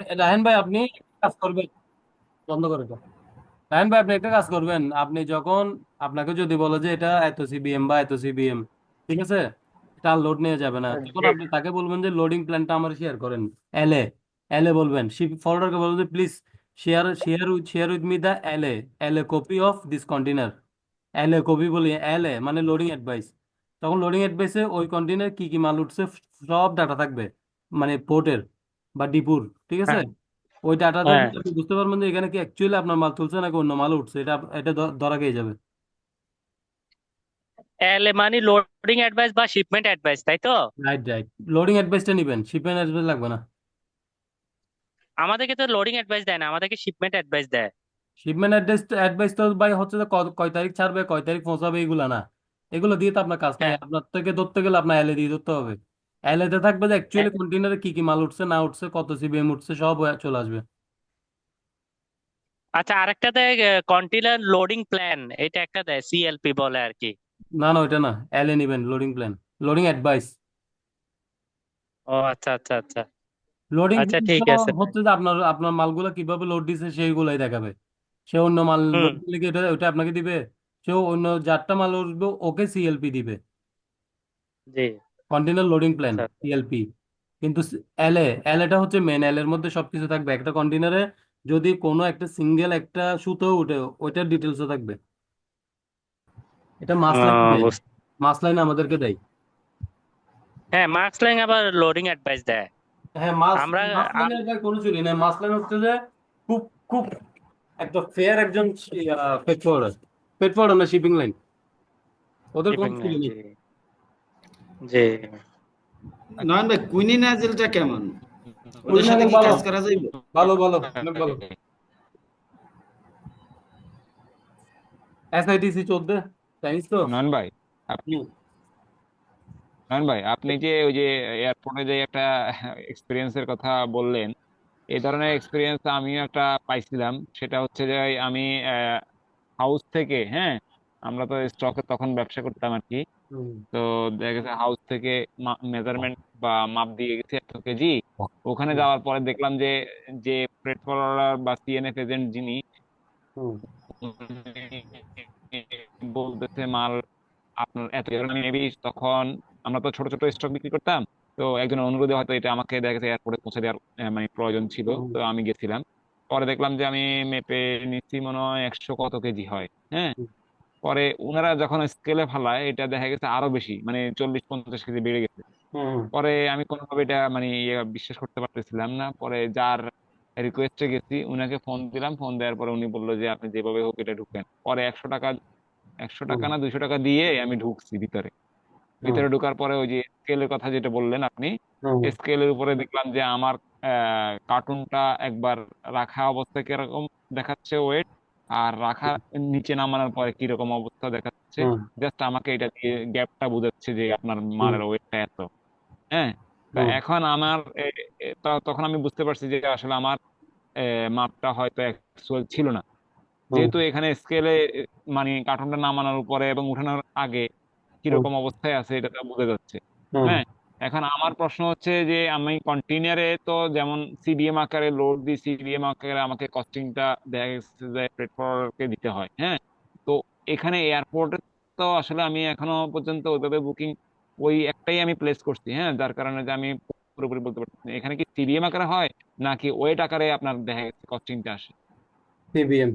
রায়হান ভাই আপনি একটা কাজ করবেন, বন্ধ করে দাও। রায়হান ভাই আপনি একটা কাজ করবেন, আপনি যখন আপনাকে যদি বলে যে এটা এত সিবিএম বা এত সিবিএম, ঠিক আছে, এটা লোড নিয়ে যাবে না, তখন জি। আপনি তাকে বলবেন যে লোডিং প্ল্যানটা আমার শেয়ার করেন। এলএ, এলএ বলবেন, শিপ ফরওয়ার্ডারকে বলবেন যে please share with me the LA, LA copy of this container. LA copy বলি, এলএ মানে লোডিং অ্যাডভাইস। তখন লোডিং অ্যাডভাইসে ওই কন্টেনার কি কি মাল উঠছে সব ডাটা থাকবে, মানে পোর্টের বা ডিপুর, ঠিক আছে। হ্যাঁ, ওই ডাটাটা হ্যাঁ। দিয়ে আপনি বুঝতে পারবেন যে এখানে কি অ্যাকচুয়ালি আপনার মাল তুলছে নাকি অন্য মাল উঠছে, এটা এটা ধরা খেয়ে যাবে। এল এ মানে লোডিং অ্যাডভাইস বা শিপমেন্ট অ্যাডভাইস, তাই তো? রাইট রাইট, লোডিং অ্যাডভাইসটা নিবেন, শিপমেন্ট অ্যাডভাইস লাগবে না। আমাদেরকে তো লোডিং অ্যাডভাইস দেয় না, আমাদেরকে শিপমেন্ট অ্যাডভাইস দেয়। শিপমেন্ট অ্যাড্রেস অ্যাডভাইস তো ভাই হচ্ছে যে কয় তারিখ ছাড়বে, কয় তারিখ পৌঁছাবে, এগুলা না। এগুলো দিয়ে তো আপনার কাজ নাই, হ্যাঁ। আপনার থেকে ধরতে গেলে আপনার এলএ দিয়ে ধরতে হবে। এলএ তে থাকবে যে হ্যাঁ। অ্যাকচুয়ালি কন্টেনারে কি কি মাল উঠছে না উঠছে, কত সিবিএম উঠছে, সব চলে আসবে। আচ্ছা, আরেকটা দেয় কন্টিনিউয়াস লোডিং প্ল্যান, এটা একটা দেয় সিএলপি বলে আর কি। না না, ওইটা না। এলএ নিবেন, লোডিং প্ল্যান, লোডিং অ্যাডভাইস। ও আচ্ছা, আচ্ছা, আচ্ছা। লোডিং আচ্ছা, ঠিক আছে। হচ্ছে যে আপনার আপনার মালগুলো কিভাবে লোড দিছে সেইগুলাই দেখাবে। সে অন্য মাল হুম। লোড দিলে কি ওটা আপনাকে দিবে? সেও অন্য যারটা মাল উঠবে ওকে সিএলপি দিবে, জি। কন্টেনার লোডিং প্ল্যান, আচ্ছা, আচ্ছা। সিএলপি। কিন্তু এলএ, এলএটা হচ্ছে মেন, এল এর মধ্যে সবকিছু থাকবে একটা কন্টেনারে। যদি কোনো একটা সিঙ্গেল একটা সুতো উঠে, ওইটার ডিটেলসও থাকবে। এটা মাস লাইন দেয়, বুঝতে। মাস লাইন আমাদেরকে দেয়। হ্যাঁ, মার্কস ল্যাং আবার লোডিং অ্যাডভাইস দেয়। হ্যাঁ, মাস আমরা মাস লাইনের ভাই কোনো চুরি নেই। মাস লাইন হচ্ছে যে খুব খুব একদম ফেয়ার একজন ফেড ফরওয়ার্ডার, ফেড ফরওয়ার্ডার না, শিপিং লাইন, ওদের কোনো শিপিং চুরি লাইন, নেই। জি। জি। নয়ন ভাই, কুইনি নাজেলটা কেমন? ওটার সাথে কুইনাজেল কি ভালো, কাজ করা যাইবে? ভালো ভালো, অনেক ভালো। এসআইটিসি 14 জানিস তো। নয়ন ভাই, আপনি হুম। নয়ন ভাই, আপনি যে ওই যে এয়ারপোর্টে যে একটা এক্সপিরিয়েন্সের কথা বললেন, এই ধরনের এক্সপিরিয়েন্স আমিও একটা পাইছিলাম। সেটা হচ্ছে যে আমি হাউস থেকে, হ্যাঁ, আমরা তো স্টকে তখন ব্যবসা করতাম আর কি। হুম। তো দেখা গেছে হাউস থেকে মেজারমেন্ট বা মাপ দিয়ে গেছে এত কেজি। ওখানে হুম। যাওয়ার পরে দেখলাম যে যে ফ্রেট ফরওয়ার্ডার বা সিএনএফ এজেন্ট যিনি, হুম। উনি বলতেছে মাল আপনার এত, আমি মেবি তখন আমরা তো ছোট ছোট স্টক বিক্রি করতাম। তো একজনের অনুরোধে হয়তো এটা আমাকে দেখা গেছে এয়ারপোর্টে পৌঁছে দেওয়ার মানে প্রয়োজন ছিল, হুম। তো আমি গেছিলাম। পরে দেখলাম যে আমি মেপে নিচ্ছি মনে হয় 100 কত কেজি হয়, হ্যাঁ। হুম। পরে ওনারা যখন স্কেলে ফালায় এটা দেখা গেছে আরো বেশি, মানে 40-50 কেজি বেড়ে গেছে। হুম। পরে আমি কোনোভাবে এটা মানে বিশ্বাস করতে পারতেছিলাম না। পরে যার রিকোয়েস্টে গেছি উনাকে ফোন দিলাম, ফোন দেওয়ার পরে উনি বললো যে আপনি যেভাবে হোক এটা ঢুকেন। পরে 100 টাকা, একশো হুম। টাকা না 200 টাকা দিয়ে আমি ঢুকছি ভিতরে। হুম। ভিতরে ঢোকার পরে ওই যে স্কেলের কথা যেটা বললেন আপনি, হুম। স্কেলের উপরে দেখলাম যে আমার কার্টুনটা একবার রাখা অবস্থায় কিরকম দেখাচ্ছে ওয়েট, আর রাখা নিচে নামানোর পরে কিরকম অবস্থা দেখাচ্ছে। হুম। জাস্ট আমাকে এটা দিয়ে গ্যাপটা বোঝাচ্ছে যে আপনার হুম। মালের ওয়েটটা এত, হ্যাঁ। তা হুম। এখন আমার তখন আমি বুঝতে পারছি যে আসলে আমার মাপটা হয়তো অ্যাকচুয়াল ছিল না। হুম। যেহেতু এখানে স্কেলে মানে কার্টুনটা নামানোর উপরে এবং উঠানোর আগে হুম। কিরকম অবস্থায় আছে এটা তো বোঝা যাচ্ছে, হুম। হ্যাঁ। এখন আমার প্রশ্ন হচ্ছে যে আমি কন্টেইনারে তো যেমন সিডিএম আকারে লোড দিই, সিডিএম আকারে আমাকে কস্টিংটা দেখা গেছে যে ফ্রেট ফরওয়ার্ডারকে দিতে হয়, হ্যাঁ। তো এখানে এয়ারপোর্টে তো আসলে আমি এখনো পর্যন্ত ওইভাবে বুকিং ওই একটাই আমি প্লেস করছি, হ্যাঁ, যার কারণে যে আমি পুরোপুরি বলতে পারছি না এখানে কি সিডিএম আকারে হয় নাকি ওয়েট আকারে আপনার দেখা গেছে কস্টিংটা আসে সিবিএম।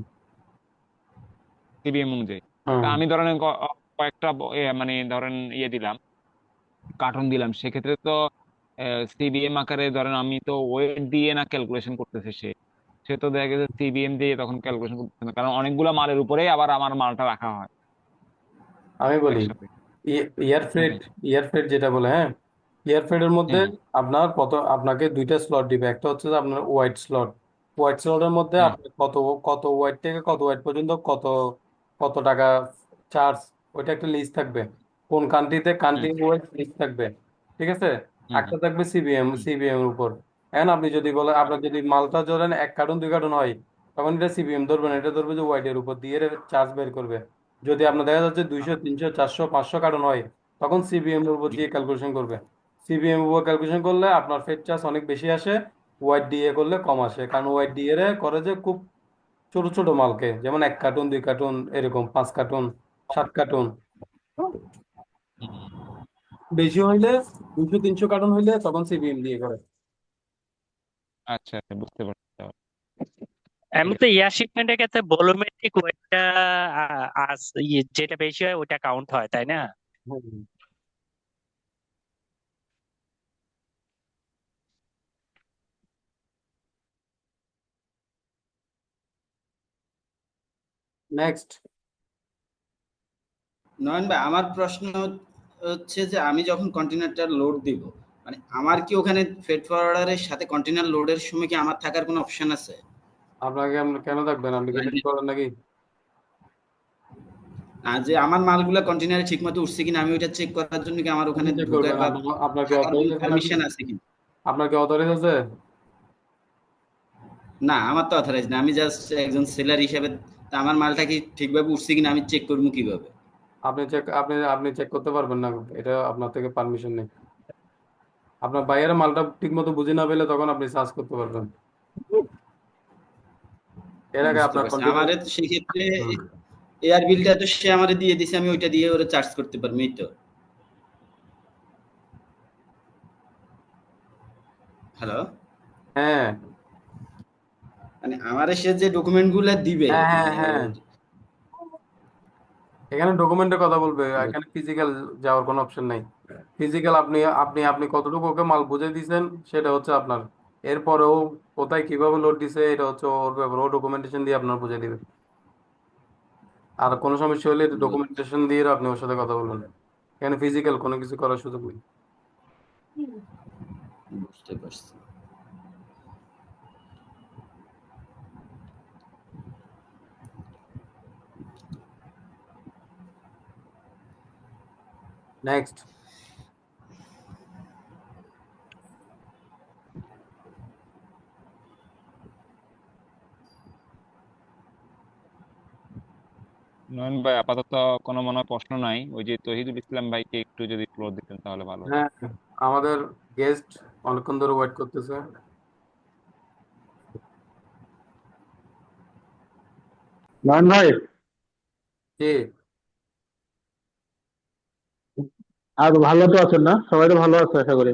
সিবিএম অনুযায়ী। তা হুম। আমি ধরেন কয়েকটা মানে ধরেন দিলাম, কার্টুন দিলাম, সেক্ষেত্রে তো সিবিএম আকারে ধরেন আমি তো ওয়েট দিয়ে না ক্যালকুলেশন করতেছে সে, সে তো দেখা গেছে সিবিএম দিয়ে তখন ক্যালকুলেশন করতেছে না, কারণ অনেকগুলো মালের উপরেই আবার আমার মালটা রাখা হয় আমি বলি, একসাথে। ইয়ার ফ্রেড, হ্যাঁ। ইয়ার ফ্রেড যেটা বলে, হ্যাঁ, ইয়ার ফ্রেডের মধ্যে হ্যাঁ। আপনার আপনাকে দুইটা স্লট দিবে। একটা হচ্ছে যে আপনার হোয়াইট স্লট, হোয়াইট স্লটের মধ্যে হ্যাঁ। আপনি কত কত হোয়াইট থেকে কত হোয়াইট পর্যন্ত কত কত টাকা চার্জ, ওইটা একটা লিস্ট থাকবে। কোন কান্ট্রিতে কান্ট্রি হ্যাঁ। ওয়াইজ লিস্ট থাকবে, ঠিক আছে। হ্যাঁ। একটা থাকবে সিবিএম, হ্যাঁ। সিবিএম এর উপর। এখন আপনি যদি বলে, আপনার যদি মালটা ধরেন 1 কার্টুন 2 কার্টুন হয়, তখন এটা সিবিএম ধরবে না, এটা ধরবে যে হোয়াইটের উপর দিয়ে চার্জ বের করবে। যদি আপনার দেখা যাচ্ছে 200 300 400 500 কার্টন হয়, তখন সিবিএম এর উপর দিয়ে ক্যালকুলেশন করবে। সিবিএম উপর ক্যালকুলেশন করলে আপনার ফেড চার্জ অনেক বেশি আসে। ওয়াইড ডিএ করলে কম আসে, কারণ ওয়াইড ডিএ রে করে যে খুব ছোট ছোট মালকে, যেমন 1 কার্টুন 2 কার্টুন এরকম 5 কার্টুন 7 কার্টুন। বেশি হইলে 200 300 কার্টুন হইলে তখন সিবিএম দিয়ে করে। আচ্ছা আচ্ছা, বুঝতে পারছি তাহলে। ঠিক এমনিতে এয়ার শিপমেন্টের ক্ষেত্রে ভলিউমেট্রিক ওয়েটটা যেটা বেশি হয় ওটা কাউন্ট হয়, তাই না? নেক্সট। নয়ন ভাই, আমার প্রশ্ন হচ্ছে যে আমি যখন কন্টেনারটা লোড দিব, মানে আমার কি ওখানে ফ্রেট ফরওয়ার্ডারের সাথে কন্টেনার লোডের সময় কি আমার থাকার কোনো অপশন আছে? আপনাকে কেন থাকবেন, আপনি কি লিড মানে করেন নাকি? যে আমার মালগুলা কন্টেনারে ঠিক মতো উঠছে কিনা আমি ওইটা চেক করার জন্য কি আমার ওখানে আপনি চেক ঢোকার করবেন, বা আপনার কি থাকার অথরাইজ কোনো আছে নাকি? পারমিশন আছে কিনা? আপনার কি অথরাইজ আছে? না, আমার তো অথরাইজ না, আমি জাস্ট একজন সেলার হিসেবে। তা আমার মালটা কি ঠিকভাবে উঠছে কিনা আমি চেক করবো কিভাবে? আপনি চেক করতে পারবেন না, এটা আপনার থেকে পারমিশন নেই। আপনার বাইরের মালটা ঠিক মতো বুঝে না পেলে তখন আপনি সার্চ করতে পারবেন। এর আগে বুঝতে আপনার পারছি। কন্টিনিউ। আমারে তো সেক্ষেত্রে এয়ার বিলটা তো সে আমারে দিয়ে দিছে, আমি ওইটা দিয়ে ওরা চার্জ করতে পারবো, এই তো? হ্যালো? হ্যাঁ মানে আমারে সে যে ডকুমেন্ট গুলা দিবে, হ্যাঁ হ্যাঁ মানে হ্যাঁ, এখানে ডকুমেন্টের কথা বলবে, এখানে ফিজিক্যাল যাওয়ার কোনো অপশন নাই। ফিজিক্যাল আপনি আপনি আপনি কতটুকু ওকে মাল বুঝে দিয়েছেন সেটা হচ্ছে আপনার। এরপরেও কোথায় কিভাবে লোড দিছে এটা হচ্ছে ওর ব্যাপার, ও ডকুমেন্টেশন দিয়ে আপনার বুঝে দিবে। আর কোনো সমস্যা হলে ডকুমেন্টেশন দিয়ে আপনি ওর সাথে কথা বলবেন। এখানে ফিজিক্যাল কোনো কিছু করার সুযোগ নেই। বুঝতে পারছি। নেক্সট। নয়ন ভাই, আপাতত কোনো মনে হয় প্রশ্ন নাই। ওই যে তহিদুল ইসলাম ভাইকে একটু যদি ফ্লোর দিতেন তাহলে ভালো হতো। হ্যাঁ, আমাদের গেস্ট অনেকক্ষণ ধরে ওয়েট করতেছে। নয়ন ভাই, কে? আর ভালো তো আছেন না? সবাই তো ভালো আছে আশা করি।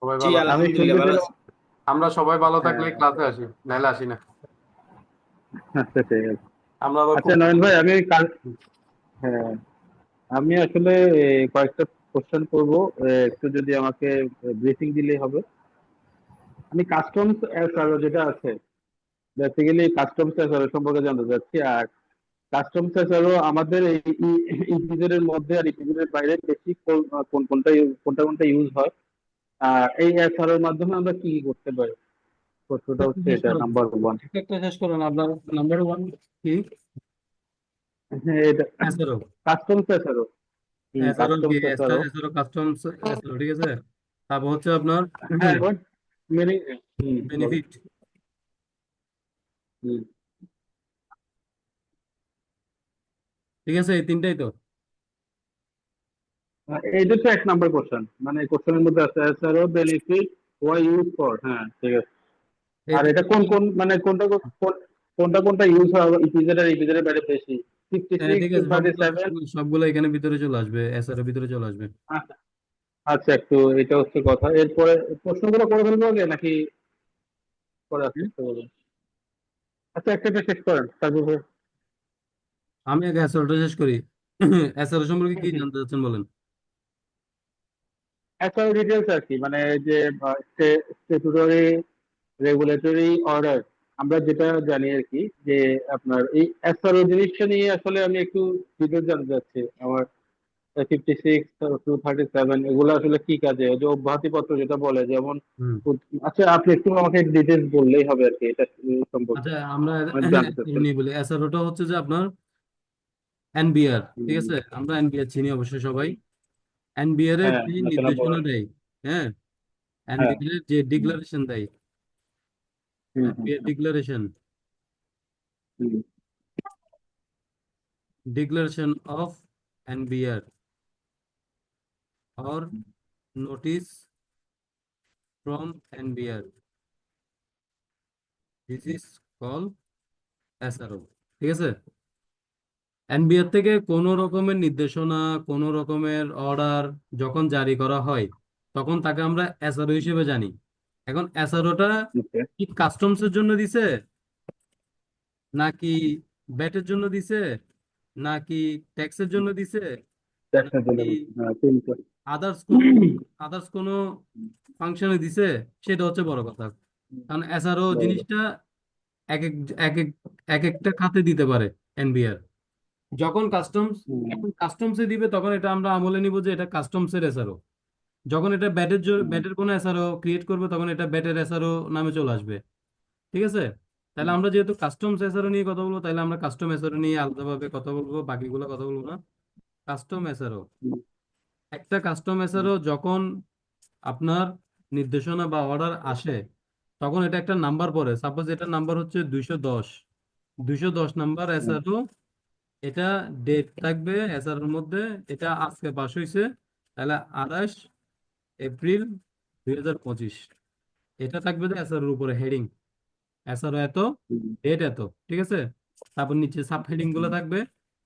সবাই জি, ভালো আছে? আমি আলহামদুলিল্লাহ ভালো শুনতেছিলাম। আছি। আমরা সবাই ভালো থাকলে হ্যাঁ, ক্লাসে আসি, নাহলে আসি না। আচ্ছা ঠিক আছে। আমরা আবার আচ্ছা খুব নয়ন ভাই, হ্যাঁ, আমি আসলে কয়েকটা কোশ্চেন করবো। একটু যদি আমাকে ব্রিফিং দিলেই হবে। আমি কাস্টমস অ্যাসারো যেটা আছে, বেসিক্যালি কাস্টমস অ্যাসারো সম্পর্কে জানতে চাচ্ছি। আর কাস্টমস অ্যাসারো আমাদের এই ইপিজেড মধ্যে আর ইপিজেড বাইরে বেশি কোনটা কোনটা ইউজ হয়। আর এই অ্যাসারোর মাধ্যমে আমরা কি কি করতে পারি? প্রশ্নটা একটু হচ্ছে শেষ এটা, করুন, নাম্বার ওয়ান। একটা শেষ করুন। আপনার নাম্বার ওয়ান কি? হ্যাঁ, এটা এসআরও। কাস্টমস অ্যাসারো। এসআরও কি? কাস্টমস অ্যাসারো। এসআরও কাস্টমস এসআরও, ঠিক আছে। তারপর হচ্ছে আপনার হ্যাঁ, বাট মেনি। বলো। বেনিফিট। হুম। ঠিক আছে, এই তিনটাই তো। এইটা তো 1 নাম্বার কোশ্চেন, মানে কোশ্চেনের মধ্যে আছে SRO benefit why use for. হ্যাঁ ঠিক আছে। এই আর এটা তিনটা কোন কোন মানে কোনটা কোনটা ইউজ হয় ইপিজেড আর ইপিজেড এর বাইরে বেশি? হ্যাঁ, 56 ঠিক টু আছে, থার্টি সবগুলো সেভেন সবগুলো এখানে ভিতরে চলে আসবে, এসআরও ভিতরে চলে আসবে। আচ্ছা, একটু এটা হচ্ছে কথা। এরপরে প্রশ্নগুলো করে ফেলবো আগে নাকি পরে আস্তে হুম? আস্তে বলুন? আচ্ছা, একটা একটা শেষ করেন তারপর। আমি আগে এসআরওটা শেষ করি। এসআরও সম্পর্কে কি জানতে চাচ্ছেন বলেন। এসআরও ডিটেলস আর কি, মানে এই যে স্ট্যাটুটরি রেগুলেটরি অর্ডার, আমরা যেটা জানি আর কি, যে আপনার এই এসআরও জিনিসটা নিয়ে আসলে আমি একটু ডিটেলস জানতে চাচ্ছি। আমার 56 টু 37 এগুলো আসলে কি কাজে, ওই যে অব্যাহতি পত্র যেটা বলে যেমন। হুম। আচ্ছা, আপনি একটু আমাকে ডিটেলস বললেই হবে আর কি, এটা সম্পর্কে আচ্ছা, আমরা আমি জানতে চাচ্ছিলাম। নিয়ে বলি। এসআরওটা হচ্ছে যে আপনার এনবিআর, ঠিক হুম, আছে। আমরা এনবিআর চিনি অবশ্যই সবাই। এনবিআর এর হ্যাঁ, যে ন্যাশনাল নির্দেশনা বোর্ড। দেয়, হ্যাঁ, হ্যাঁ। এনবিআর এর যে ডিক্লারেশন দেয়, হুম, হুম, এনবিআর ডিক্লারেশন, হুম, declaration of NBR or notice from NBR. This is called SRO. ঠিক আছে? এনবিআর থেকে কোনো রকমের নির্দেশনা, কোনো রকমের অর্ডার যখন জারি করা হয়, তখন তাকে আমরা এসআরও হিসেবে জানি। এখন এসআরওটা ওকে, কি কাস্টমসের জন্য দিছে, নাকি ব্যাটের জন্য দিছে, নাকি ট্যাক্সের জন্য দিছে, একটা জন্য নাকি তিনটা। আদার্স কোনো ফাংশনে দিছে, সেটা হচ্ছে বড় কথা। কারণ এসআরও জিনিসটা এক এক এক এক এক একটা খাতে দিতে পারে এনবিআর। যখন কাস্টমসে দিবে তখন এটা আমরা আমলে নিব যে এটা কাস্টমসের এসআরও। যখন এটা ব্যাটের কোনো এসআরও ক্রিয়েট করবে তখন এটা ব্যাটের এসআরও নামে চলে আসবে। ঠিক আছে? তাহলে আমরা যেহেতু কাস্টমস এসআরও নিয়ে কথা বলবো, তাহলে আমরা কাস্টম এসআরও নিয়ে আলাদাভাবে কথা বলবো, বাকিগুলো কথা বলবো না। কাস্টম এসআরও, একটা কাস্টম এসআরও যখন আপনার নির্দেশনা বা অর্ডার আসে, তখন এটা একটা নাম্বার পড়ে। সাপোজ এটার নাম্বার হচ্ছে 210, 210 নাম্বার এসআরও। এটা ডেট থাকবে এসআর এর মধ্যে, এটা আজকে পাস হয়েছে, তাহলে 28 এপ্রিল 2025। এটা থাকবে যে এসআর এর উপরে হেডিং, এসআর এত, ডেট এত। ঠিক আছে? তারপর নিচে সাব হেডিং গুলো থাকবে,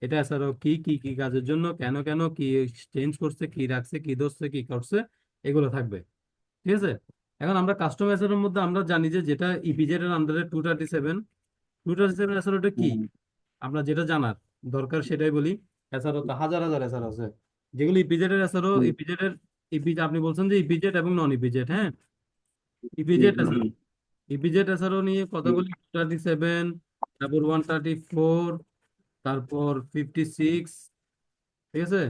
এটা এসআর কি কি কি কাজের জন্য, কেন কেন, কি চেঞ্জ করছে, কি রাখছে, কি ধরছে, কি করছে, এগুলো থাকবে। ঠিক আছে? এখন আমরা কাস্টম এসআর এর মধ্যে আমরা জানি যে যেটা ইপিজেড এর আন্ডারে 237 এসআর ওটা কি, আপনার যেটা জানার দরকার সেটাই বলি। এছাড়াও তো হাজার হাজার এছাড়া আছে যেগুলো ইপিজেড এর এছাড়াও ইপিজেড এর আপনি বলছেন যে ইপিজেড এবং নন ইপিজেড। হ্যাঁ, ইপিজেড এছাড়াও নিয়ে কথা বলি। 237, তারপর 134, তারপর 56। ঠিক আছে?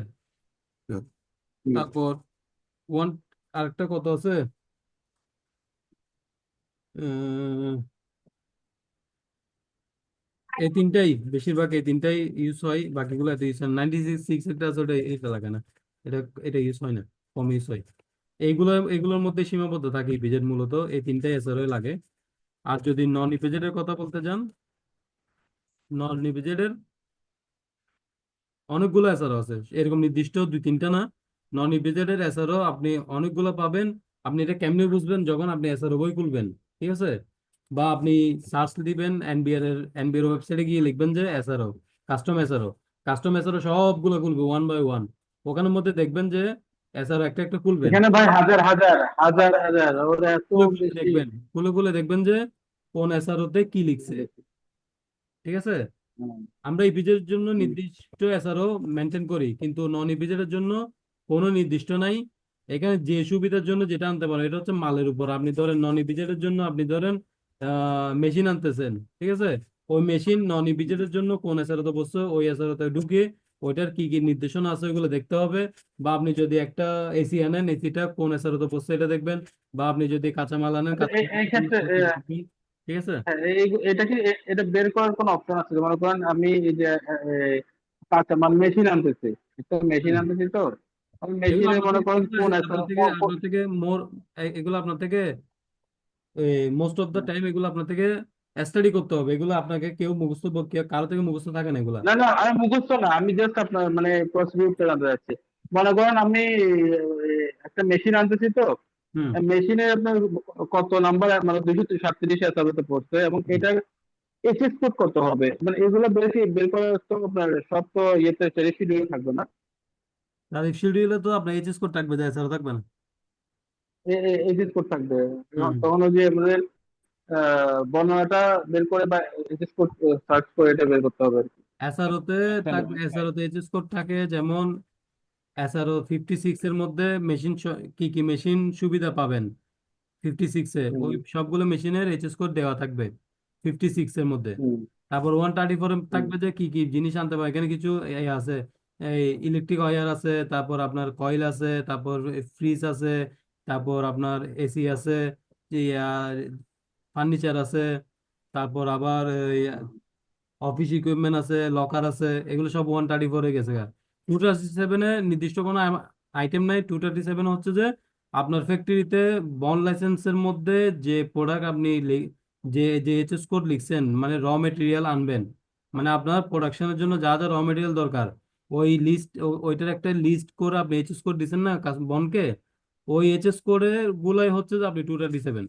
তারপর ওয়ান, আরেকটা কত আছে, এই তিনটাই, বেশিরভাগ এই তিনটাই ইউজ হয়, বাকিগুলো এত ইউজ হয় না। 96 একটা আছে, ওটা এটা লাগে না, এটা এটা ইউজ হয় না, কম ইউজ হয়। এইগুলোর মধ্যে সীমাবদ্ধ থাকে ইপিজেড, মূলত এই তিনটাই এসআরও লাগে। আর যদি নন ইপিজেড এর কথা বলতে যান, নন ইপিজেড এর অনেকগুলো এসআরও আছে, এরকম নির্দিষ্ট দুই তিনটা না। নন ইপিজেড এর এসআরও আপনি অনেকগুলো পাবেন। আপনি এটা কেমনে বুঝবেন, যখন আপনি এসআরও বই খুলবেন। ঠিক আছে? বা আপনি সার্চ দিবেন এনবিআর ওয়েবসাইটে গিয়ে লিখবেন যে এসআরও, কাস্টম এসআরও সবগুলো খুলবে ওয়ান বাই ওয়ান। ওখানের মধ্যে দেখবেন যে এসআরও একটা একটা খুলবেন, এখানে ভাই হাজার হাজার হাজার হাজার ওরা এত বেশি। খুলে দেখবেন যে কোন এসআরও তে কি লিখছে। ঠিক আছে? হুম। আমরা ইপিজেড এর জন্য হুম। নির্দিষ্ট এসআরও মেনটেন করি, কিন্তু নন ইপিজেড এর জন্য কোনো নির্দিষ্ট নাই। এখানে যে সুবিধার জন্য যেটা আনতে পারেন, এটা হচ্ছে মালের উপর। আপনি ধরেন নন ইপিজেড এর জন্য আপনি ধরেন মেশিন আনতেছেন। ঠিক আছে? ওই মেশিন নন ইপিজেড এর জন্য কোন এসআরও তে বসছে, ওই এসআরও তে ঢুকে ওইটার কি কি নির্দেশনা আছে ওইগুলো দেখতে হবে। বা আপনি যদি একটা এসি আনেন, এসিটা কোন এসআরও তে বসছে এটা দেখবেন। বা আপনি যদি কাঁচামাল আনেন, আচ্ছা, এই ক্ষেত্রে ঠিক আছে? হ্যাঁ, এটা কি এটা বের করার কোনো অপশন আছে? মনে করেন আমি এই যে কাঁচা মানে মেশিন আনতেছি, একটা মেশিন হুম। আনতেছি, তো আমি এগুলো মেশিনে আপনার মনে থেকে করেন এগুলো কোন আপনার থেকে আপনার থেকে মোর এগুলো আপনার থেকে মোস্ট অফ দ্য টাইম এগুলো আপনার থেকে স্টাডি করতে হবে। এগুলো আপনাকে কেউ মুখস্থ কারো থেকে মুখস্থ থাকে না এগুলা। না না, আমি মুখস্থ না, আমি জাস্ট আপনার মানে প্রসিডিউরটা জানতে চাচ্ছি। মনে করেন আমি একটা মেশিন আনতেছি, তো হুম মেশিনে আপনার কত নাম্বার মানে 237 হিসাবে পড়ছে, এবং হুম। এটা এসএস কোড করতে হবে, মানে এগুলো বের করার তো আপনার সব তো ইয়েতে শিডিউল থাকবে না। তারিখ শিডিউলে তো আপনার এইচএস কোড থাকবে, যায় এছাড়া থাকবে না। এসএস কোড থাকবে, হুম। তখন ওই যে আমাদের বর্ণনাটা বের করে বা এসএস কোড সার্চ করে এটা বের করতে হবে আর কি। এসআরওতে থাকবে, এসআরওতে এইচএস কোড থাকে। যেমন এসআরও 56 এর মধ্যে মেশিন কি কি মেশিন সুবিধা পাবেন, 56-এ হুম। ওই সবগুলো মেশিনের এইচএস কোড দেওয়া থাকবে 56 এর মধ্যে। হুম। তারপর 134-এ হুম। থাকবে যে কি কি জিনিস আনতে পারে। এখানে কিছু আছে, এই ইলেকট্রিক ওয়্যার আছে, তারপর আপনার কয়েল আছে, তারপর ফ্রিজ আছে, তারপর আপনার এসি আছে, ফার্নিচার আছে, তারপর আবার অফিস ইকুইপমেন্ট আছে, লকার আছে। এগুলো সব 134-এ গেছে। 237-এ নির্দিষ্ট কোনো আইটেম নাই। 237 হচ্ছে যে আপনার ফ্যাক্টরিতে বন লাইসেন্সের মধ্যে যে প্রোডাক্ট আপনি যে যে এইচএস কোড লিখছেন, মানে র মেটেরিয়াল আনবেন, মানে আপনার প্রোডাকশনের জন্য যা যা র মেটেরিয়াল দরকার, ওই লিস্ট, ওইটার একটা লিস্ট করে আপনি এইচএস কোড দিচ্ছেন না বনকে, ওই এইচএস কোডের গুলাই হচ্ছে যে আপনি 227,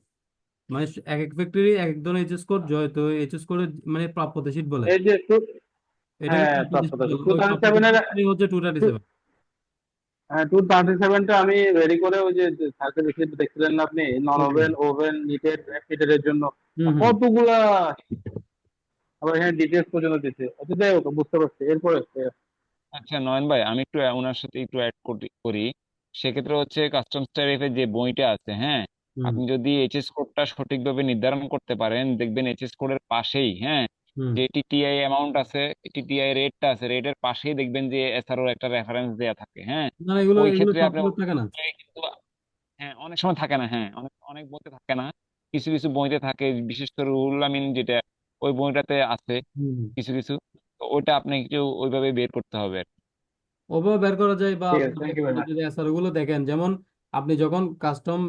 মানে এক এক ফ্যাক্টরি এক এক ধরনের এইচএস কোড জয়, তো এইচএস কোডের মানে প্রাপ্যতা শীট বলে, এই যে এটাকে হ্যাঁ প্রাপ্যতা শীট প্রাপ্যতা বলে, টু ওই থাউজেন্ড প্রাপ্যতা সেভেনের শীটটাই হচ্ছে 227। 237টা আমি রেডি করে ওই যে সার্টিফিকেট দেখছিলেন না আপনি, নন হুম ওভেন ওভেন নিটেড এর জন্য হুম হুম। কতগুলা, আবার এখানে ডিটেলস পর্যন্ত দিচ্ছে। আচ্ছা যাই হোক, বুঝতে পারছি। এরপরে আচ্ছা নয়ন ভাই, আমি একটু ওনার সাথে একটু অ্যাড করি। সেক্ষেত্রে হচ্ছে কাস্টমস ট্যারিফের যে বইটা আছে, হ্যাঁ, হুম আপনি যদি এইচএস কোডটা সঠিকভাবে নির্ধারণ করতে পারেন, দেখবেন এইচএস কোডের পাশেই, হ্যাঁ, হুম। যে টিটিআই অ্যামাউন্ট আছে, টিটিআই রেটটা আছে, রেটের পাশেই দেখবেন যে এসআরও একটা রেফারেন্স দেয়া থাকে, হ্যাঁ। না এগুলো ওই এগুলো ক্ষেত্রে আপনি সবগুলো থাকে না। কিন্তু, হ্যাঁ, অনেক সময় থাকে না, হ্যাঁ, অনেক অনেক বইতে থাকে না, কিছু কিছু বইতে থাকে, বিশেষ করে রুহুল আমিন যেটা, ওই বইটাতে আছে হুম। কিছু কিছু। তো ওইটা আপনি একটু ওইভাবে বের করতে হবে। ওভাবে বের করা যায়, বা ঠিক আছে, আপনি থ্যাংক ইউ ভেরি মাচ। যদি এসআর গুলো দেখেন, যেমন আপনি যখন কাস্টম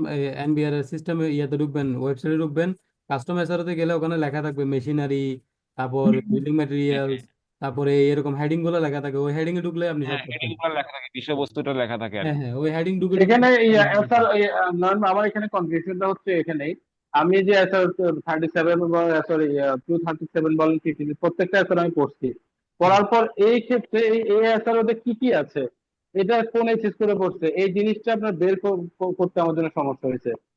এনবিআর এর সিস্টেমে ইয়াতে ঢুকবেন, ওয়েবসাইটে ঢুকবেন, কাস্টম এসআর তে গেলে ওখানে লেখা থাকবে মেশিনারি, তারপর বিল্ডিং হ্যাঁ ম্যাটেরিয়ালস, হ্যাঁ তারপরে এরকম হেডিং গুলো লেখা থাকে, ওই হেডিং এ ঢুকলে আপনি সব হ্যাঁ, পাচ্ছেন। হেডিং গুলো লেখা থাকে, বিষয়বস্তুটা লেখা থাকে আর হ্যাঁ কি। হ্যাঁ, ওই হেডিং ঢুকে ঢুকে এখানে স্যার, দেখবেন। নয়ন, আমার এখানে কনফিউশনটা হচ্ছে এখানেই। আমি যে স্যার 37 বা সরি 237 বলেন কি প্রত্যেকটা স্যার আমি পড়ছি, হুম। পড়ার পর এই ক্ষেত্রে এই স্যার ওদের কি কি আছে, এটা কোন এক্সিস করে পড়ছে, এই জিনিসটা আপনার বের করতে আমার জন্য সমস্যা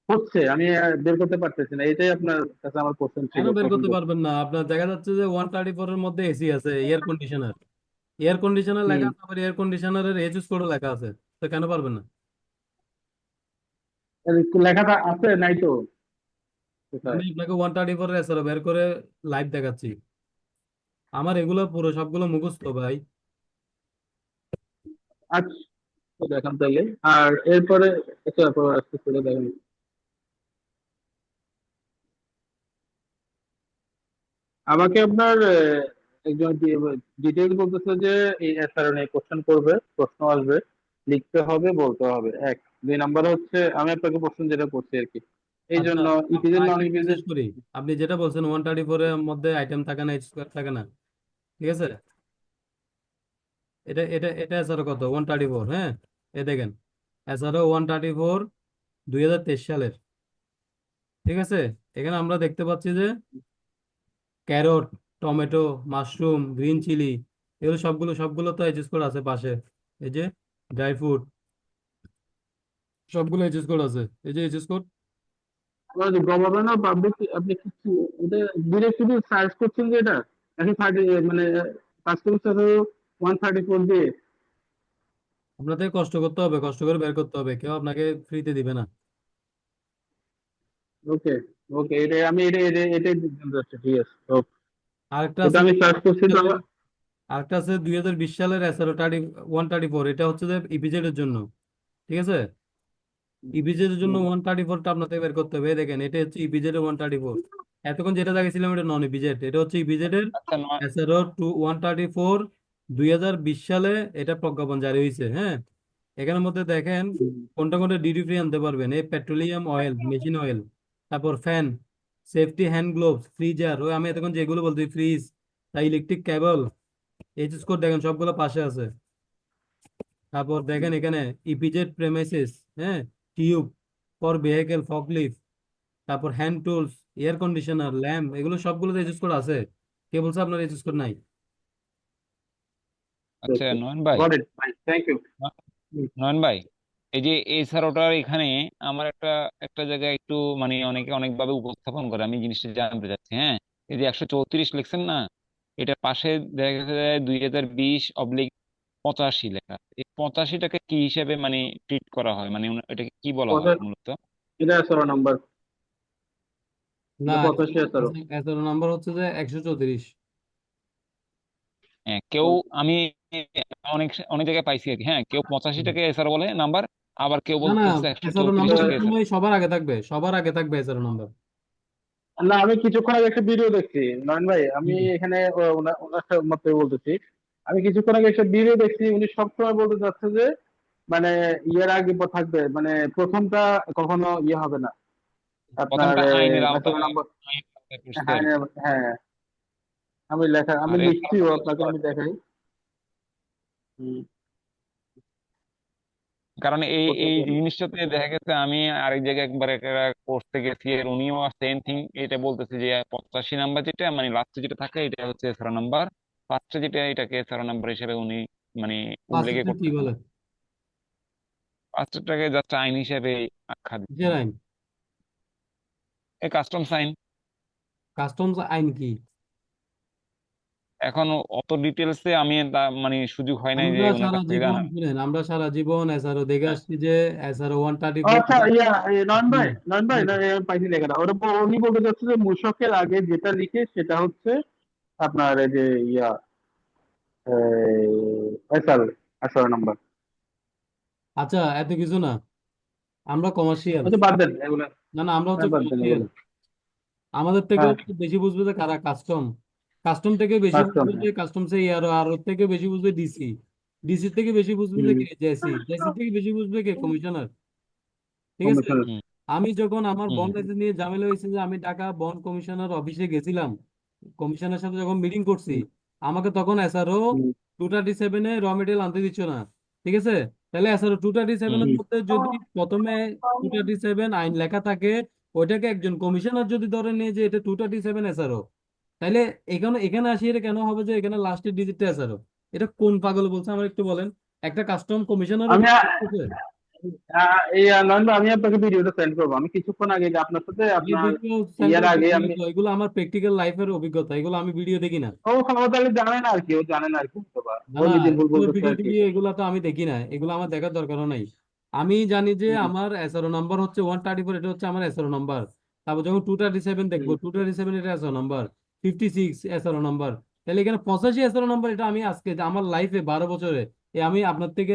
হচ্ছে আমি বের করতে পারতেছি না। এটাই আপনার কাছে আমার কোশ্চেন ছিল কেন বের প্রথম করতে কোশ্চেন। পারবেন না? আপনার দেখা যাচ্ছে যে 134 এর মধ্যে এসি আছে, এয়ার কন্ডিশনার, এয়ার কন্ডিশনার লেখা হুম। আছে, আবার এয়ার কন্ডিশনারের এইচএস কোড লেখা আছে, তো কেন পারবেন না? লেখাটা আছে নাই তো কোথায়? আমি আপনাকে 134 এর এসআর বের করে লাইভ দেখাচ্ছি, আমার এগুলো পুরো সবগুলো মুখস্থ ভাই। আচ্ছা, তো দেখান তাহলে। আর এরপরে আচ্ছা, আস্তে করে দেখেন। আমাকে আপনার একজন ডিটেইল বলতেছে যে এই কারণে কোশ্চেন করবে, প্রশ্ন আসবে, লিখতে হবে, বলতে হবে। এক, দুই নাম্বার হচ্ছে আমি আপনাকে প্রশ্ন যেটা করছি আর কি, এই আচ্ছা, জন্য ইপিজেড নন আইটেমটা ইপিজেড। শেষ করি। আপনি যেটা বলছেন 134 এর মধ্যে আইটেম থাকে না, স্কোয়ার থাকে না, ঠিক আছে? এটা এটা এটা এছাড়া কত 134, হ্যাঁ, এ দেখেন, এছাড়াও 134 2023 সালের, ঠিক আছে? এখানে আমরা দেখতে পাচ্ছি যে carrot, tomato, mushroom, green chilli, এগুলো সবগুলো সবগুলো তো এডজাস্ট করা আছে পাশে, এই যে ড্রাই ফ্রুট, সবগুলো এডজাস্ট করা আছে, এই যে এডজাস্ট কোড। আমার গভর্নমেন্ট অফ পাবলিক, আপনি কি এটা ডিরেক্টলি সার্চ করছেন যে এটা এখন 30 মানে কাস্টমার 134 দিয়ে? আপনাদের কষ্ট করতে হবে, কষ্ট করে বের করতে হবে, কেউ আপনাকে ফ্রিতে দিবে না। ওকে, ওকে, এটা আমি এটা জানতে চাচ্ছি। ঠিক আছে, ওকে, আরেকটা এটা আছে আমি সার্চ করছি তো সালের, আরেকটা আছে 2020 সালের এসআরও 134, এটা হচ্ছে যে ইপিজেড এর জন্য, ঠিক আছে? ইপিজেড এর জন্য হুম। 134টা আপনাকে বের করতে হবে, এই দেখেন এটা হচ্ছে ইপিজেড এর 134, এতক্ষণ যেটা দেখেছিলাম এটা নন ইপিজেড, এটা হচ্ছে ইপিজেড এর আচ্ছা এসআরও 134, 2020 সালে এটা প্রজ্ঞাপন জারি হয়েছে, হ্যাঁ। এখানের মধ্যে দেখেন কোনটা কোনটা ডিউটি ফ্রি আনতে পারবেন, এই পেট্রোলিয়াম অয়েল, মেশিন অয়েল, তারপর fan, safety hand gloves, freezer, ওই আমি এতক্ষণ যেগুলো বলছি, ফ্রিজ, তাই ইলেকট্রিক কেবল, এইচএস কোড দেখেন সবগুলো পাশে আছে। তারপর দেখেন এখানে ইপিজেড প্রেমাইসিস, হ্যাঁ, টিউব ফর ভেহিকেল, ফকলিফট, তারপর hand tools, air conditioner, lamp, এগুলো সবগুলো এইচএস কোড আছে। কে বলছে আপনার এইচএস কোড নাই? আচ্ছা নয়ন ভাই, গট ইট ভাই, থ্যাংক ইউ। নয়ন ভাই, এই যে এছাড়াটার এখানে আমার একটা একটা জায়গায় একটু মানে অনেকে অনেকভাবে উপস্থাপন করে, আমি জিনিসটা জানতে চাচ্ছি, হ্যাঁ। এই যে 134 লিখছেন না, এটা পাশে দেখা যায় 2020/85 লেখা, এই 85টাকে কি হিসাবে মানে ট্রিট করা হয়, মানে এটাকে কি বলা হয় মূলত? এটা 11 নাম্বার, না, এটা 85 11। এত নাম্বার হচ্ছে যে 134। হ্যাঁ, কেউ, আমি অনেক অনেক জায়গায় পাইছি আর কি, হ্যাঁ, কেউ 85টাকে এছাড়া বলে নাম্বার, আবার কেউ না না, বলতেছে একশো এছাড়া চৌত্রিশ নাম্বার টাকে এছাড়া। সবসময় সবার আগে থাকবে, সবার আগে থাকবে এছাড়া নাম্বার। না, আমি কিছুক্ষণ আগে একটা ভিডিও দেখছি নয়ন ভাই, আমি হুম। এখানে ওনার মতে বলতেছি। আমি কিছুক্ষণ আগে একটা ভিডিও দেখছি, উনি সবসময় বলতে চাচ্ছে যে মানে ইয়ের আগে থাকবে, মানে প্রথমটা কখনো ইয়ে হবে না আপনার প্রথমটা আইনের 18 আওতায়, নম্বর। আইনের আওতায় পড়ছে হ্যাঁ আর কি। হ্যাঁ, আমি আর লিখছি, এছাড়াটা আপনাকে আমি দেখাই। হুম। কারণ এই করতে এই পারি। জিনিসটাতে দেখা গেছে আমি আরেক জায়গায় একবার একটা করতে গেছি, আর উনিও সেম থিং এটা বলতেছে যে 85 নাম্বার যেটা মানে লাস্টে যেটা থাকে এটা হচ্ছে 11 নাম্বার, ফার্স্টে যেটা এটাকে 11 নাম্বার হিসেবে উনি মানে উল্লেখ পাঁচটা কি করতেছেন। বলে? ফার্স্টটাকে জাস্ট আইন হিসেবে আখ্যা কিসের দিচ্ছেন, আইন? এই কাস্টমস আইন। কাস্টমস আইন কি? এখন অত ডিটেলসে আমি মানে সুযোগ হয় নাই যে আমরা ওনার সারা কাছ থেকে জীবন জানার। শুনেন, আমরা সারা জীবন এসআরও দেখে হ্যাঁ, আসছি যে এসআরও 134 আচ্ছা নয়ন ভাই, নয়ন ভাই না হুম। পাইছি লেখাটা ওটা উনি বলতে চাচ্ছে যে মূসকের আগে যেটা লিখে সেটা হচ্ছে আপনার এই যে ইয়া এসআর 18 নম্বর। আচ্ছা, এত কিছু না, আমরা কমার্শিয়াল। আচ্ছা বাদ দেন এগুলো, না না, আমরা হচ্ছে বাদ দেন কমার্শিয়াল। এগুলো। আমাদের থেকেও হ্যাঁ, বেশি বুঝবে যে কারা কাস্টম, কাস্টম থেকে বেশি কাস্টম। বুঝবে যে কাস্টমস ইয়ার, আর ওর থেকে বেশি বুঝবে ডিসি, ডিসি থেকে বেশি বুঝবে যে হুম, কে জেসি, জেসি থেকে বেশি বুঝবে কে কমিশনার। ঠিক আছে। কমিশনার। হুম আমি যখন আমার হুম বন্ড লাইসেন্স নিয়ে ঝামেলা হয়েছে, যে আমি ঢাকা বন্ড কমিশনার অফিসে গেছিলাম, কমিশনার সাথে যখন মিটিং করছি, আমাকে তখন এসআরও 237 র মেটেরিয়াল আনতে দিচ্ছ না। ঠিক আছে। তাহলে এসআরও 237 হুম এর মধ্যে যদি প্রথমে 237 আইন লেখা থাকে, ওইটাকে একজন কমিশনার যদি ধরে নিয়ে যে এটা 237 এসআরও, তাহলে এখানে এখানে আসি এটা কেন হবে যে এখানে লাস্টের ডিজিটটা এসআরও? এটা কোন পাগল বলছে আমার একটু বলেন। একটা কাস্টম কমিশনারের আমি উপর আ- করতেছে। এই নয়ন ভাই, আমি আপনাকে ভিডিওটা সেন্ড করবো। আমি কিছুক্ষণ আগে যে আপনার সাথে এই আপনার ভিডিও সেন্ড ইয়ার করার আগে দরকার নেই আমি তো, এগুলো আমার প্র্যাকটিক্যাল লাইফের অভিজ্ঞতা, এগুলো আমি ভিডিও দেখি না। ও তাহলে জানেন আর কি, ও জানেন আর কি, হয়তো বা না ও না, নিজে ভুল এগুলো বলতেছে ভিডিও আর কি। টিডিও এগুলো তো আমি দেখি না, এগুলো আমার দেখার দরকারও নাই। আমি জানি যে হুম, আমার এসআরও নাম্বার হচ্ছে 134, এটা হচ্ছে আমার এসআরও নাম্বার। তারপর যখন 237 দেখবো, হুম। 237 এটা এসআরও নাম্বার, 56 এসআরও নাম্বার। তাহলে এখানে 85 এসআরও নাম্বার, এটা আমি আজকে যে আমার লাইফে 12 বছরে আমি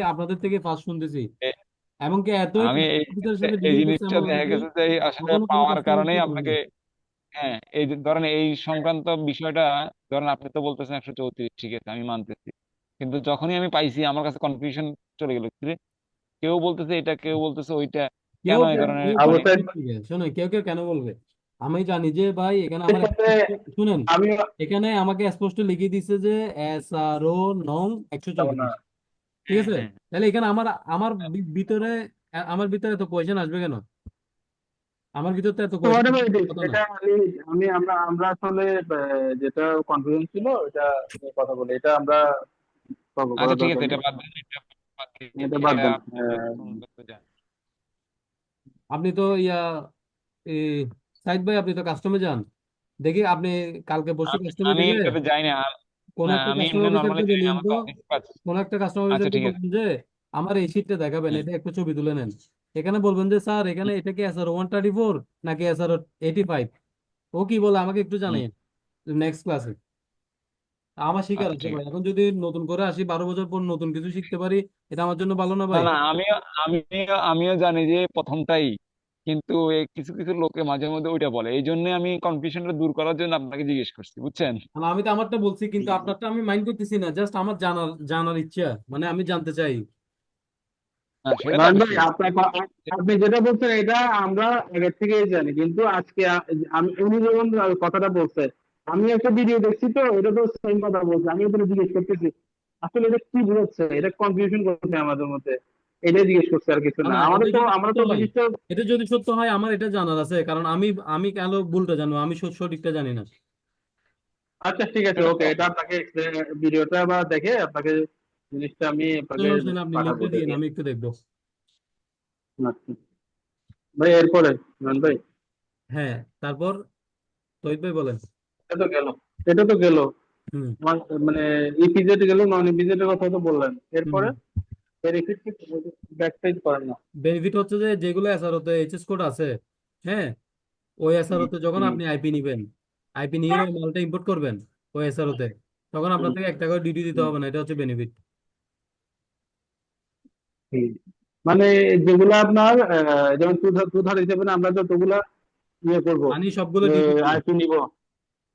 আপনাদের থেকে ফার্স্ট শুনতেছি। এ- এমনকি এতই আমি এই অফিসারের জিনিসটা সাথে এই ডিলিং করছে জিনিসটা এমন দেখা লাইফে গেছে যে আসলে কখনো কোনো পাওয়ার কাস্টমারকে কারণেই করিনি। আপনাকে, হ্যাঁ এই যে ধরেন এই সংক্রান্ত বিষয়টা, ধরেন আপনি তো বলতেছেন 134, ঠিক আছে আমি মানতেছি, কিন্তু যখনই আমি পাইছি আমার কাছে কনফিউশন চলে গেল, কি রে, কেউ বলতেছে এটা কেউ বলতেছে ওইটা, কেন কেউ এই কেউ ধরনের কেউ কেউ আবু মানে। কেন সাইদ বলবে? শোনো, কেউ কেউ কেন বলবে? আমি জানি যে ভাই এখানে এর আমার সাথে শুনেন, আমি এখানে আমাকে স্পষ্ট লিখে দিচ্ছে যে এসআরও নং 134। ঠিক হ্যাঁ আছে। হ্যাঁ তাহলে এখানে আমার আমার ভিতরে আমার ভিতরে এত কোয়েশ্চেন আসবে কেন? আমার ভিতরে তো এত কোয়েশ্চেন হোয়াটএভার ইট ইজ, কথা না। এটা আমি আমরা আমরা আসলে যেটা কনফিউশন ছিল এটা নিয়ে কথা বলে, এটা আমরা আচ্ছা করার ঠিক দরকার আছে, এটা নেই। বাদ দেন, এটা বাদ দিন, এটা বাদ এটা দেন। আপনি সুন্দর করে জানেন। আপনি তো এই সাইদ ভাই, আপনি তো কাস্টমে যান, দেখি আপনি কালকে পরশু আমি কাস্টমে আমি গেলে এটাতে যাই না কোন না, একটা আমি কাস্টমার এমনি নর্মালি অফিসারকে যাই না, বলিয়েন আমার তো, তো অফিস কাজ। কোন একটা কাস্টমার আচ্ছা অফিসারকে ঠিক আছে। বলবেন যে আমার এই শীটটা দেখাবেন, হুম এটা একটা ছবি তুলে নেন। এখানে বলবেন যে স্যার এখানে হুম এটা কি এসআর 134 নাকি এসআর 85। ও কি বলে আমাকে একটু হুম। জানাই নেক্সট ক্লাসে। আমার শিকার আচ্ছা আছে ঠিক ভাই, আছে। এখন যদি নতুন করে আসি 12 বছর পর নতুন কিছু শিখতে পারি, এটা আমার জন্য ভালো না না ভাই? না, আমিও জানি যে প্রথমটাই, কিন্তু এই কিছু কিছু লোকে মাঝে মধ্যে ওইটা বলে, এই জন্য আমি কনফিউশনটা দূর করার জন্য আপনাকে জিজ্ঞেস করছি, বুঝছেন। মানে আমি তো আমারটা বলছি, কিন্তু আপনারটা আমি মাইন্ড করতেছি না, জাস্ট আমার জানার জানার ইচ্ছা, মানে আমি জানতে চাই। হ্যাঁ সেটা তো নয়ন ভাই, অবশ্যই। আপনি যেটা বলছেন এটা আমরা আগে থেকেই জানি, কিন্তু আজকে আমি উনি যখন কথাটা বলছে, আমি একটা ভিডিও দেখছি তো, এটা তো সেম কথা বলছে। আমি ওখানে জিজ্ঞেস করতেছি আসলে এটা কি বোঝাচ্ছে, এটা কনফিউশন করছে আমাদের মধ্যে, এটাই জিজ্ঞেস করছে আর কিছু না না। না, আমাদের এটা তো যদি আমরা সত্য তো হয়, জিনিসটা এটা যদি সত্য হয় আমার এটা জানার আছে, কারণ আমি আমি কেন ভুলটা জানবো, আমি সঠিকটা জানি না। আচ্ছা ঠিক আছে, সেটা তো ওকে, এটা অবশ্যই। আপনাকে ভিডিওটা বা দেখে আপনাকে জিনিসটা আমি আপনাকে সমস্যা নেই, আপনি পাঠাবো লিঙ্কটা দিন, দেখে। আমি একটু দেখবো। আচ্ছা ভাই, এরপরে নয়ন ভাই, হ্যাঁ, তারপর তহিদ ভাই বলেন। এটা তো গেল, এটা তো গেল হুম মানে ইপিজেড গেল, নন ইপিজেড এর কথা তো বললেন। হুম। এরপরে বেনিফিট কি, ব্যাক সাইড করেন না? বেনিফিট হচ্ছে যে যেগুলো এসআরওতে এইচএস কোড আছে, হ্যাঁ, ওই হুম, এসআরওতে যখন হুম, আপনি আইপি নিবেন, আইপি নিয়ে ওই মালটা ইম্পোর্ট করবেন ওই এসআরওতে, তখন আপনার হুম, থেকে 1 টাকা ডিউটি দিতে হুম, হবে না, এটা হচ্ছে বেনিফিট। হুম। মানে যেগুলো আপনার যেমন টু থার্টি সেভেন আমরা যতগুলা ইয়ে করবো, মানে সবগুলো যে ডিউটি ফ্রি। আইপি নিব,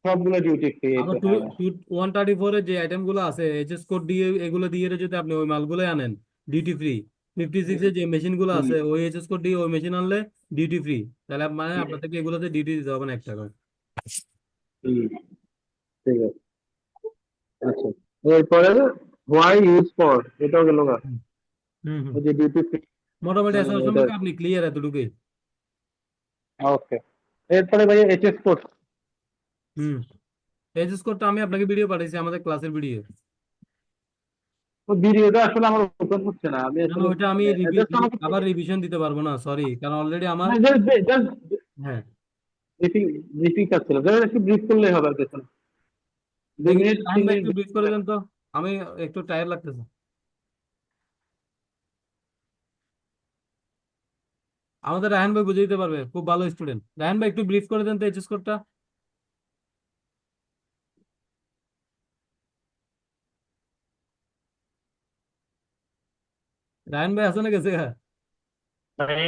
সবগুলো ডিউটি ফ্রি। আবার টু টু 134 যে আইটেম গুলো আছে এইচএস কোড দিয়ে, এগুলো দিয়ে যদি আপনি ওই মালগুলো আনেন ডিউটি ফ্রি। 56 যে মেশিন গুলো হুম, আছে ওই এইচএস কোড দিয়ে ওই মেশিন আনলে ডিউটি ফ্রি। তাহলে মানে আপনার থেকে এগুলোতে ডিউটি দিতে হবে না 1 টাকা। হুম, ঠিক আছে। আচ্ছা, এরপরে হোয়াই ইউজ ফর, এটাও গেল গা। হুম হুম হুম। ওই যে ডিউটি ফ্রি মোটামুটি মানে এসএল এটা সম্পর্কে আপনি ক্লিয়ার এতটুকুই। ওকে। এরপরে ভাইয়া এইচএস কোড। হুম, এই স্কোরটা আমি আপনাকে ভিডিও পাঠিয়েছি, আমাদের ক্লাসের ভিডিও। তো ভিডিওটা আসলে আমার ওপেন হচ্ছে না, আমি না না, আসলে ওইটা আমি মানে জাস্ট আমাকে আবার রিভিশন দিতে পারবো না, সরি, কারণ অলরেডি আমার। জাস্ট হ্যাঁ, ব্রিফিং ব্রিফিং চাচ্ছিলাম, জাস্ট একটু ব্রিফ করলেই হবে আর কিছু না। দুই দেখি মিনিট রাহান তিন ভাই মিনিট একটু brief ব্রিফ করে করলে। দেন তো, আমি একটু টায়ার লাগতেছে। আমাদের রাহান ভাই বুঝে দিতে পারবে, খুব ভালো স্টুডেন্ট। রাহান ভাই একটু ব্রিফ করে দেন তো এইচএস কোডটা। রাহান ভাই আসলে গেছে গা? মানে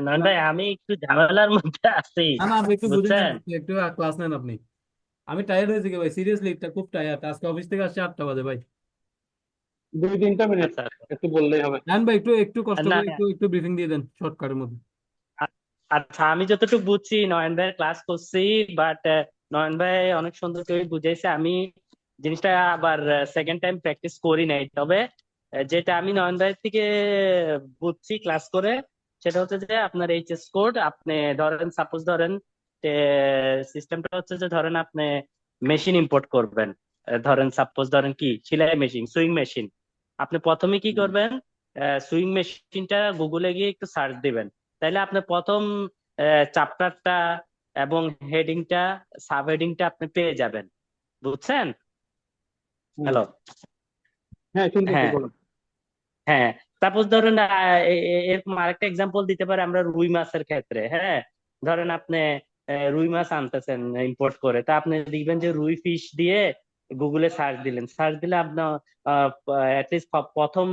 নয়ন ভাই আমি একটু ঝামেলার মধ্যে আছি, না না, আপনি একটু বুঝে নেন, বুঝছেন? একটু ক্লাস নেন আপনি। আমি টায়ার্ড হয়েছি কি ভাই, সিরিয়াসলি এটা খুব টায়ার্ড, আজকে অফিস থেকে আসছে 8টা বাজে ভাই। 2-3টা মিনিট আচ্ছা আচ্ছা। একটু বললেই হবে। রাহান ভাই একটু একটু কষ্ট না করে একটু একটু ব্রিফিং দিয়ে দেন শর্টকাটের মধ্যে। আ- আচ্ছা, আমি যতটুকু বুঝছি নয়ন ভাইয়ের ক্লাস করছি, বাট নয়ন ভাই অনেক সুন্দর করে বুঝাইছে। আমি জিনিসটা আবার সেকেন্ড টাইম প্র্যাকটিস করি নাই, তবে যেটা আমি নয়ন ভাইয়ের থেকে বুঝছি ক্লাস করে, সেটা হচ্ছে যে আপনার এইচএস কোড আপনি ধরেন, সাপোজ ধরেন সিস্টেমটা হচ্ছে যে ধরেন আপনি মেশিন ইম্পোর্ট করবেন। ধরেন সাপোজ ধরেন কি সেলাই মেশিন, সুইং মেশিন। আপনি প্রথমে কি হুম, করবেন, সুইং মেশিনটা গুগলে গিয়ে একটু সার্চ দিবেন। তাইলে আপনি প্রথম চ্যাপ্টারটা এবং হেডিংটা, সাব হেডিংটা আপনি পেয়ে যাবেন, বুঝছেন? হুম। হ্যালো। হ্যাঁ, শুনতেছি, হ্যাঁ বলুন। হ্যাঁ, সাপোজ ধরেন এরকম আরেকটা এক্সাম্পল দিতে পারে আমরা রুই মাছের ক্ষেত্রে। হ্যাঁ, ধরেন আপনি রুই মাছ আনতেছেন ইম্পোর্ট করে, তা আপনি দেখবেন যে রুই ফিশ দিয়ে গুগলে সার্চ দিলেন, সার্চ দিলে আপনার অ্যাটলিস্ট প্রথম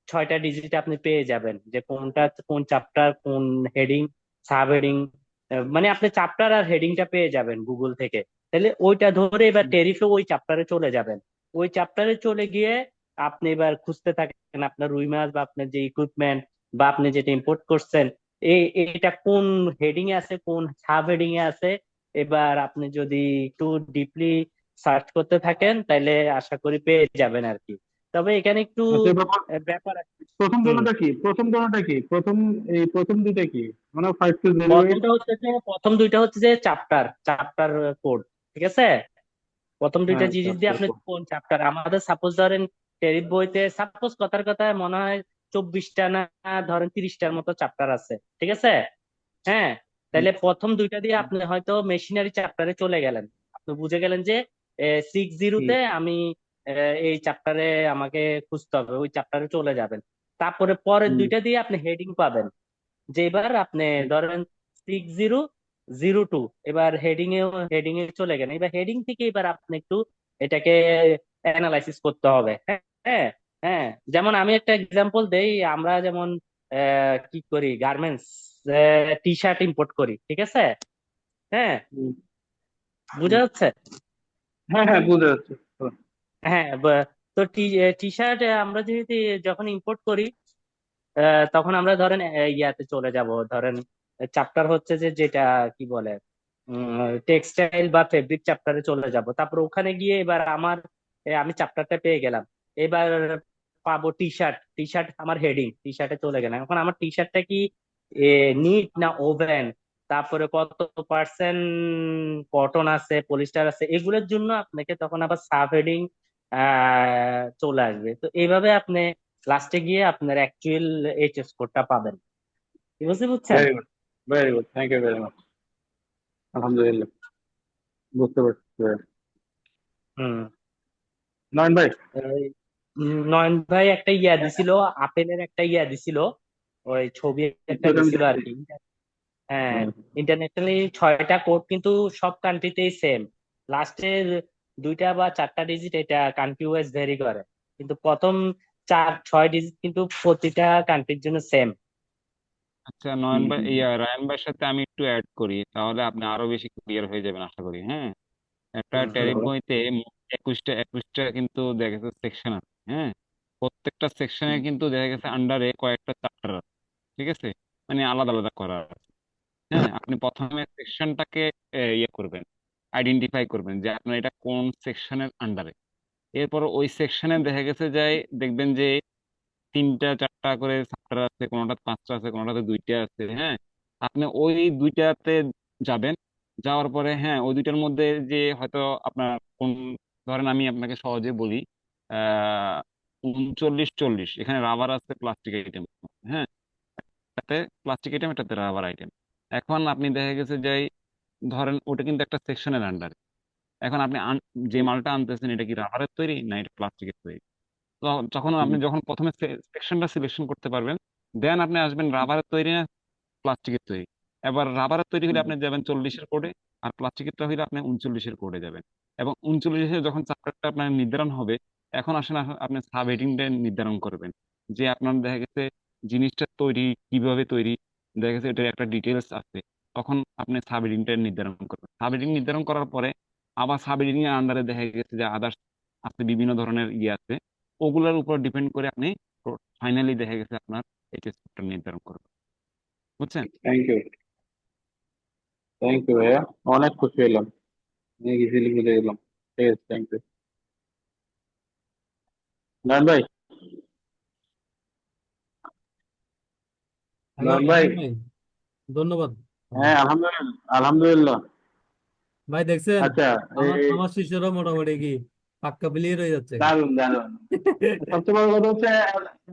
6টা ডিজিট আপনি পেয়ে যাবেন, যে কোনটা কোন চ্যাপ্টার, কোন হেডিং, সাব হেডিং। মানে আপনি চ্যাপ্টার আর হেডিংটা পেয়ে যাবেন গুগল থেকে। তাহলে ওইটা ধরে এবার টেরিফে ওই চ্যাপ্টারে চলে যাবেন। ওই চ্যাপ্টারে চলে গিয়ে আপনি এবার খুঁজতে থাকেন আপনার রুই মাছ বা আপনার যে ইকুইপমেন্ট বা আপনি যেটা ইম্পোর্ট করছেন, এটা কোন হেডিং এ আছে, কোন সাব হেডিং এ আছে। এবার আপনি যদি একটু ডিপলি সার্চ করতে থাকেন তাহলে আশা করি পেয়ে যাবেন আর কি। তবে এখানে একটু আচ্ছা, ব্যাপার। ব্যাপার আছে। প্রথম হুম। দোনোটা কি, প্রথম দোনোটা কি, প্রথম দুইটা কি, মানে 5 to 0 8? প্রথম দুইটা হচ্ছে যে চ্যাপ্টার চ্যাপ্টার কোড, ঠিক আছে? প্রথম দুইটা হ্যাঁ, জিনিস দিয়ে আপনি কোন চ্যাপ্টার, আমাদের সাপোজ ধরেন টেরিফ বইতে সাপোজ কথার কথা মনে হয় 24টা না ধরেন 30টার মতো চ্যাপ্টার আছে, ঠিক আছে? হ্যাঁ, হুম, তাহলে প্রথম দুইটা দিয়ে আপনি হয়তো মেশিনারি চ্যাপ্টারে চলে গেলেন। আপনি বুঝে গেলেন যে 6-0-তে হুম, আমি এই চ্যাপ্টারে আমাকে খুঁজতে হবে, ওই চ্যাপ্টারে চলে যাবেন। তারপরে পরের হুম, দুইটা দিয়ে আপনি হেডিং পাবেন, যে এবার আপনি হুম, ধরেন 6002, এবার হেডিং এ চলে গেলেন। এবার হেডিং থেকে এবার আপনি একটু এটাকে অ্যানালাইসিস করতে হবে। হ্যাঁ হ্যাঁ হ্যাঁ, যেমন আমি একটা এক্সাম্পল দেই। আমরা যেমন কি করি, গার্মেন্টস টি শার্ট ইম্পোর্ট করি, ঠিক আছে? হ্যাঁ, হুম, বুঝা হুম। যাচ্ছে? হ্যাঁ, হ্যাঁ, বুঝতে যাচ্ছে। হ্যাঁ, তো টি শার্ট আমরা যেহেতু যখন ইম্পোর্ট করি, তখন আমরা ধরেন ইয়াতে চলে যাব, ধরেন চ্যাপ্টার হচ্ছে যে যেটা কি বলে টেক্সটাইল বা ফেব্রিক চ্যাপ্টারে চলে যাব। তারপর ওখানে গিয়ে এবার আমি চ্যাপ্টারটা পেয়ে গেলাম। এবার পাবো টি শার্ট, টি শার্ট আমার হেডিং, টি শার্টে চলে গেলাম। এখন আমার টি শার্টটা কি নিট না ওভেন, তারপরে কত পার্সেন্ট কটন আছে, পলিস্টার আছে, এগুলোর জন্য আপনাকে তখন আবার সাব হেডিং চলে আসবে। তো এইভাবে আপনি লাস্টে গিয়ে আপনার অ্যাকচুয়াল এইচএস কোডটা পাবেন। কি বুঝতে বুঝছেন? Very good, very good, thank you very much. আলহামদুলিল্লাহ, বুঝতে পারছি। হুম। নয়ন ভাই। এই, নয়ন ভাই একটা ইয়া দিছিল, আপেলের একটা ইয়া দিছিল, ওই ছবি একটা একটু আমি দিছিল আর দেখছি। কি। হ্যাঁ, হুম, ইন্টারন্যাশনালি 6টা কোড কিন্তু সব কান্ট্রিতেই সেম। লাস্টের 2টা বা 4টা ডিজিট এটা কান্ট্রি ওয়াইজ ভেরি করে, কিন্তু প্রথম 4-6 ডিজিট কিন্তু প্রতিটা কান্ট্রির জন্য সেম। আচ্ছা, নয়ন হুম, ভাই, হুম, রায়ান ভাইয়ের সাথে আমি একটু অ্যাড করি, তাহলে আপনি আরো বেশি ক্লিয়ার হয়ে যাবেন আশা করি। হ্যাঁ, একটা হুম হুম ট্যারিফ বইতে মোট 21টা কিন্তু দেখা গেছে সেকশন আছে। হ্যাঁ, প্রত্যেকটা সেকশনে হুম, কিন্তু দেখা গেছে আন্ডারে কয়েকটা চ্যাপ্টার আছে। ঠিক আছে, মানে আলাদা আলাদা করা আছে। হ্যাঁ, আপনি প্রথমে সেকশনটাকে ইয়ে করবেন, আইডেন্টিফাই করবেন যে আপনার এটা কোন সেকশনের আন্ডারে। এরপর ওই সেকশনে দেখা গেছে যে দেখবেন যে তিনটা চারটা করে চ্যাপ্টার আছে, কোনোটা পাঁচটা আছে, কোনোটাতে দুইটা আছে। হ্যাঁ, আপনি ওই দুইটাতে যাবেন। যাওয়ার পরে হ্যাঁ, ওই দুইটার মধ্যে যে হয়তো আপনার কোন, ধরেন আমি আপনাকে সহজে বলি, 39 40, এখানে রাবার আছে, প্লাস্টিক আইটেম। হ্যাঁ, এটাতে প্লাস্টিক আইটেম, এটাতে রাবার আইটেম। এখন আপনি দেখা গেছে যে ধরেন ওটা কিন্তু একটা সেকশনের আন্ডারে। এখন আপনি যে মালটা আনতেছেন এটা কি রাবারের তৈরি না এটা প্লাস্টিকের তৈরি? তো যখন আপনি যখন প্রথমে সেকশনটা সিলেকশন করতে পারবেন, দেন আপনি আসবেন রাবারের তৈরি না প্লাস্টিকের তৈরি। এবার রাবারের তৈরি হলে আপনি যাবেন 40-এর কোডে, আর প্লাস্টিকেরটা হলে আপনি 39-এর কোডে যাবেন। এবং 39-এ যখন চ্যাপ্টারটা আপনার নির্ধারণ হবে, এখন আসেন আপনি সাব হেডিংটা নির্ধারণ করবেন, যে আপনার দেখা গেছে জিনিসটা তৈরি কিভাবে তৈরি, দেখা গেছে এটার একটা ডিটেলস আছে। তখন আপনি সাব হেডিংটা নির্ধারণ করবেন। সাব হেডিং নির্ধারণ করার পরে আবার সাব হেডিং এর আন্ডারে দেখা গেছে যে আদার্স আছে, বিভিন্ন ধরনের ইয়ে আছে। ওগুলোর উপর ডিপেন্ড করে আপনি ফাইনালি দেখা গেছে আপনার এইচএস নির্ধারণ করবেন। বুঝছেন? থ্যাংক ইউ ভাইয়া, অনেক খুশি হলাম, অনেক ইজিলি বুঝে গেলাম। ঠিক আছে, থ্যাংক ইউ ভাই। হ্যালো ভাই, রাহিম ভাই, ধন্যবাদ। হ্যাঁ আলহামদুলিল্লাহ, আলহামদুলিল্লাহ। ভাই দেখছেন, আচ্ছা, আমার এই আমার শিষ্যরা মোটামুটি কি পাক্কা ক্লিয়ার হয়ে যাচ্ছে। দারুন দারুন। সবচেয়ে বড় কথা হচ্ছে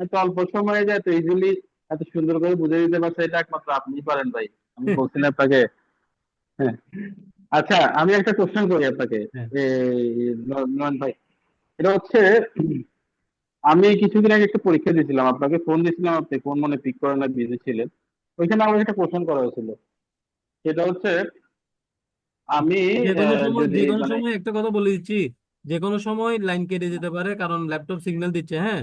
এত অল্প সময়ে যে এত ইজিলি এত সুন্দর করে বুঝে দিতে পারছে, এটা একমাত্র আপনিই পারেন ভাই। আমি বলছি না আপনাকে? হ্যাঁ। আচ্ছা, আমি একটা কোশ্চেন করি আপনাকে, হ্যাঁ, নয়ন ভাই। এটা হচ্ছে, আমি কিছুদিন আগে একটা পরীক্ষা দিয়েছিলাম, আপনাকে ফোন দিয়েছিলাম, আপনি ফোন মনে পিক করেন না, বিজি ছিলেন। ওইখানে আমাকে একটা কোশ্চেন করা হয়েছিল। সেটা হচ্ছে, আমি যে কোনো সময়, যদি যে কোনো মানে, সময় একটা কথা বলে দিচ্ছি, যে কোনো সময় লাইন কেটে যেতে পারে, কারণ ল্যাপটপ সিগন্যাল দিচ্ছে। হ্যাঁ,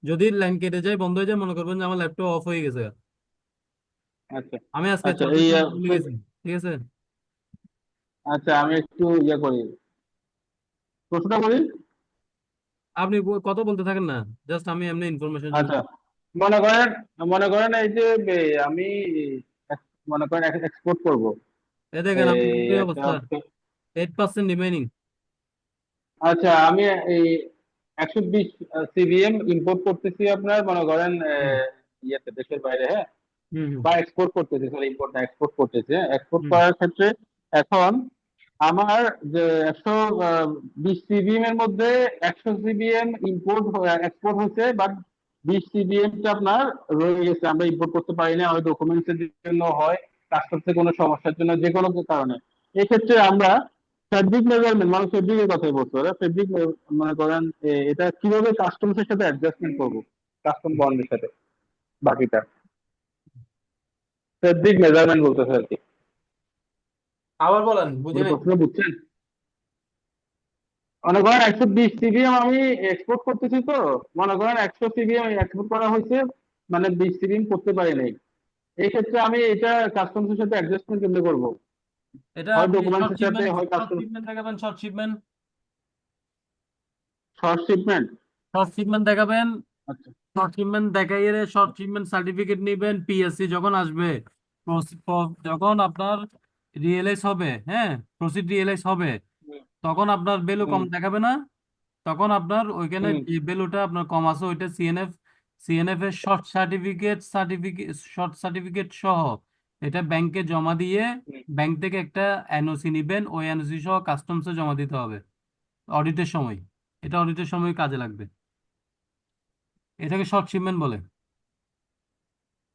যদি লাইন কেটে যায়, বন্ধ হয়ে যায়, মনে করবেন যে আমার ল্যাপটপ অফ হয়ে গেছে। আচ্ছা আমি আজকে আচ্ছা চার্জ দিতে ভুলে গেছি। ঠিক আছে, আচ্ছা, আমি একটু ইয়ে করি, প্রশ্নটা করি। আপনি কথা বলতে থাকেন না, জাস্ট আমি এমনি ইনফরমেশন জন্য। আচ্ছা, মনে করেন মনে করেন এই যে আমি মনে করেন এক্সপোর্ট করব এ দেখেন আমার এই এই একটা। অবস্থা, 8% রিমাইনিং। আচ্ছা, আমি এই 120 সিভিএম ইম্পোর্ট করতেছি আপনার, মনে করেন হুম ইয়েতে, দেশের বাইরে। হ্যাঁ, হুম হুম বা এক্সপোর্ট করতেছি, সরি ইম্পোর্ট না, এক্সপোর্ট করতেছি। এক্সপোর্ট হুম করার ক্ষেত্রে এখন আমার যে 120 সিবিএম এর মধ্যে 100 সিবিএম ইম্পোর্ট এক্সপোর্ট হচ্ছে, বাট 20 সিবিএম টা আপনার রয়ে গেছে, আমরা ইম্পোর্ট করতে পারি না, হয় ডকুমেন্টস এর জন্য, হয় কাস্টমসের কোনো সমস্যার জন্য, যে কোনো কারণে। এক্ষেত্রে আমরা ফেব্রিক মেজারমেন্ট, মানে ফেব্রিকের কথাই বলতে পারে, ফেব্রিক মনে করেন এটা কিভাবে কাস্টমস এর সাথে অ্যাডজাস্টমেন্ট করবো, কাস্টম বন্ডের সাথে বাকিটা, ফেব্রিক মেজারমেন্ট বলতেছে আর কি। আবার বলেন, বুঝি পুরো নাই। প্রশ্ন বুঝছেন? মনে করেন 120 সিবিএম আমি এক্সপোর্ট করতেছি, তো মনে করেন 100 সিবিএম এক্সপোর্ট করা হয়েছে, মানে 20 সিবিএম করতে পারি নাই। এই ক্ষেত্রে আমি এটা কাস্টমস এর সাথে অ্যাডজাস্টমেন্ট কেমনে করবো? এটা হয় আপনি ডকুমেন্টস শর্ট এর সাথে, শিপমেন্ট, হয় শর্ট কাস্টম, শিপমেন্ট দেখাবেন, short shipment, short shipment. Short shipment দেখাবেন। আচ্ছা। শর্ট শিপমেন্ট দেখাইয়ে শর্ট শিপমেন্ট সার্টিফিকেট নেবেন। পিএসসি যখন আসবে, যখন আপনার রিয়েলাইজ হবে, হ্যাঁ, প্রসিড রিয়েলাইজ হবে, তখন আপনার ভ্যালু কম হুম দেখাবে না। তখন আপনার ওইখানে হুম যে ভ্যালুটা আপনার কম আছে, ওইটা সিএনএফ, সিএনএফ এর শর্ট সার্টিফিকেট সহ এটা ব্যাংকে জমা দিয়ে, হুম। ব্যাংক থেকে একটা এনওসি নিবেন, ওই এনওসি সহ কাস্টমসে জমা দিতে হবে অডিটের সময়। এটা অডিটের সময় কাজে লাগবে। এটাকে শর্ট শিপমেন্ট বলে।